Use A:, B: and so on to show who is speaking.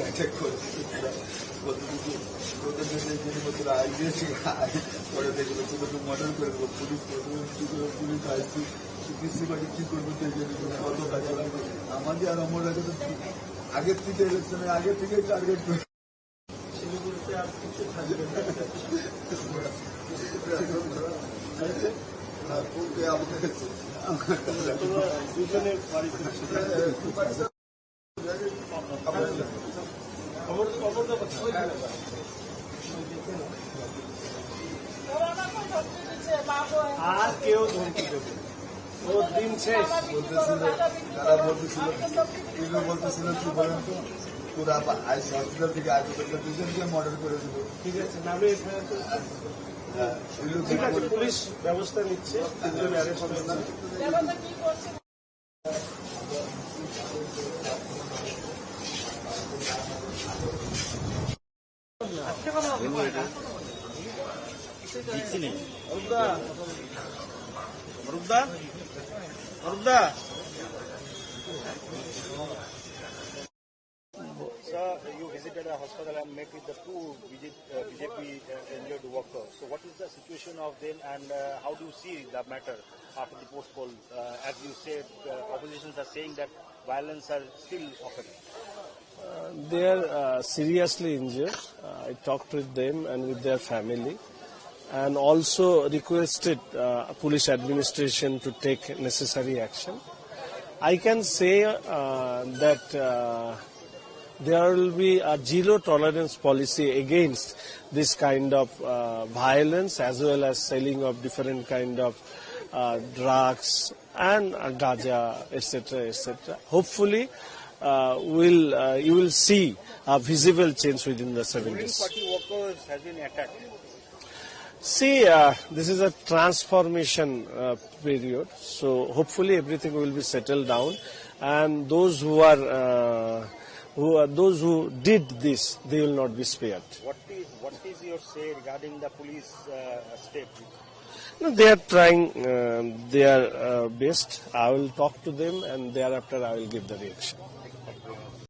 A: Attack করছে কতটুকু idea পরে দেখলো কতটুকু মডেল করে দেবো পুলিশ পুলিশ আইসি কৃষি বাড়ি কি করবো কত কাজে লাগবে আমাদের আর আমার আগে তো আগের থেকে ইলেকশনের আগের থেকে টার্গেট করে শিলিগুড়িতে আর কিছু থাকবে দুজনের আর কেউ ধমকি দেবে ও দিন শেষ তারা বলতেছিল কি বলেন তো পুরা হসপিটাল থেকে দুজনকে মর্ডার করে দেবো ঠিক আছে নামে ঠিক আছে পুলিশ ব্যবস্থা নিচ্ছে তিনজন অ্যারেস্ট হচ্ছে
B: Sir, you visited a hospital and met with the two BJP injured workers. So what is the situation of them and how do you see the matter after the post poll? As you said, oppositions are saying that violence are still occurring.
C: They are seriously injured. I talked with them and with their family and also requested police administration to take necessary action. I can say that there will be a zero tolerance policy against this kind of violence as well as selling of different kind of drugs and gaja, etc., etc. Hopefully, you will see a visible change within the 7 days.
B: Party workers have been attacked.
C: See, this is a transformation period, so hopefully everything will be settled down, and those who did this, they will not be spared.
B: What is your say regarding the police step?
C: No, they are trying their best. I will talk to them, and thereafter I will give the reaction.